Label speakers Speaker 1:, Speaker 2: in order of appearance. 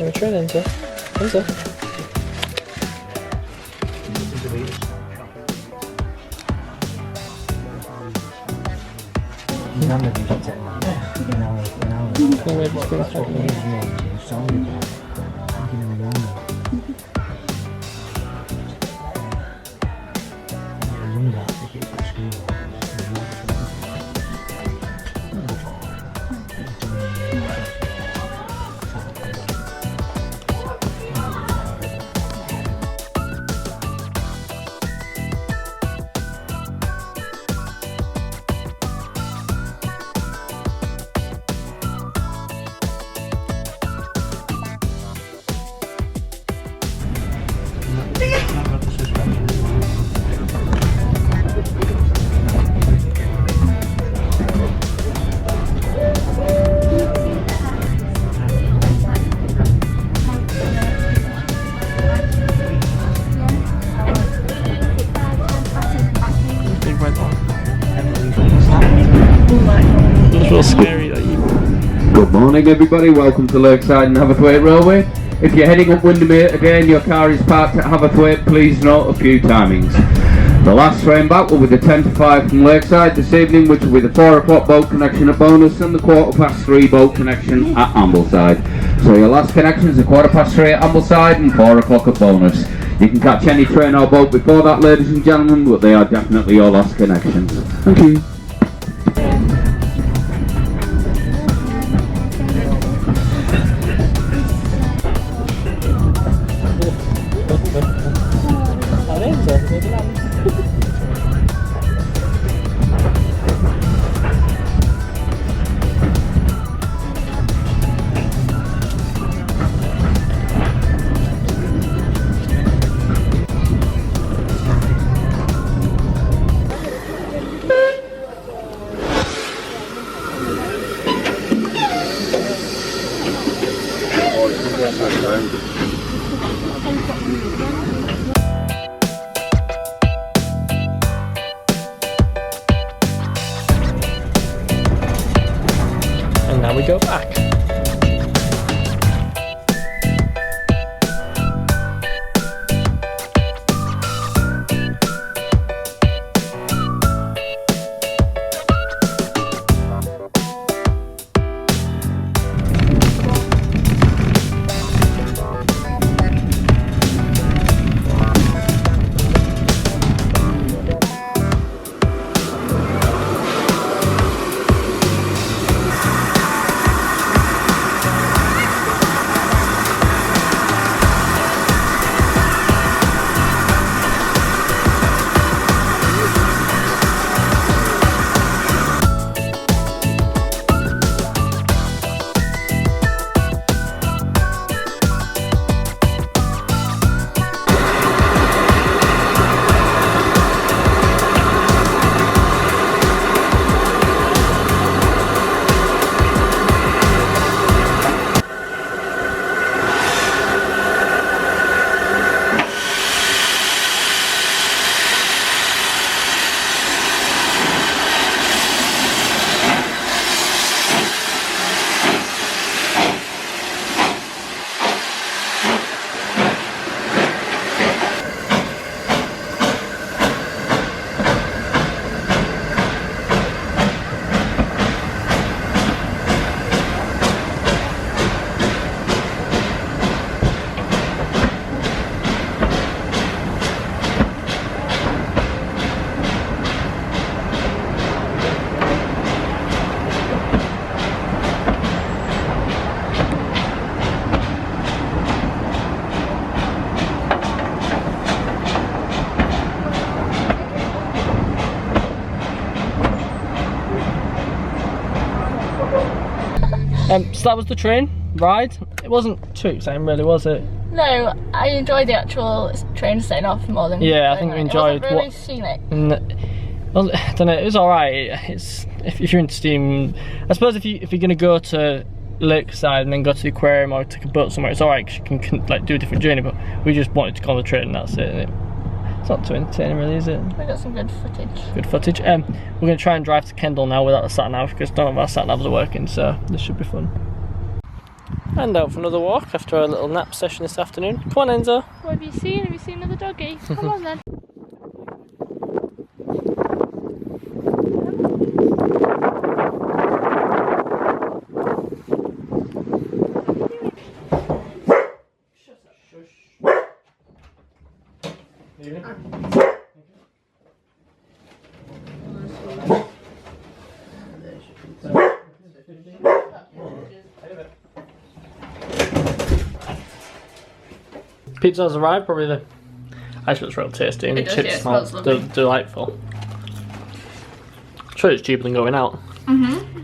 Speaker 1: the train, Enzo. Enzo. It's real scary that you...
Speaker 2: Good morning everybody, welcome to Lakeside and Haverthwaite Railway. If you're heading up Windermere today and your car is parked at Haverthwaite, please note a few timings. The last train back will be the 10 to 5 from Lakeside this evening, which will be the 4 o'clock boat connection at Bonus and the 3:15 boat connection at Ambleside. So your last connections are 3:15 at Ambleside and 4 o'clock at Bonus. You can catch any train or boat before that, ladies and gentlemen, but they are definitely your last connections. Thank you.
Speaker 1: And now we go back. So that was the train ride. It wasn't too exciting really, was it?
Speaker 3: No, I enjoyed the actual train setting off more than...
Speaker 1: Yeah, I think we enjoyed...
Speaker 3: It wasn't really scenic.
Speaker 1: Well, I don't know, it was alright. It's if you're into steam, I suppose if you're going to go to Lakeside and then go to the aquarium or take a boat somewhere, it's alright because you can like do a different journey, but we just wanted to go on the train and that's it. And it's not too entertaining really, is it?
Speaker 3: We got some good footage.
Speaker 1: Good footage. We're going to try and drive to Kendal now without the sat-nav because none of our sat-navs are working, so this should be fun. And out for another walk after our little nap session this afternoon. Come on, Enzo.
Speaker 3: What have you seen? Have you seen another doggy? Come on then.
Speaker 1: Pizza's arrived, probably the actually looks real tasty and
Speaker 3: It does,
Speaker 1: chips
Speaker 3: yeah, it
Speaker 1: smell
Speaker 3: smells lovely.
Speaker 1: delightful. Sure, it's cheaper than going out.
Speaker 3: Mm-hmm.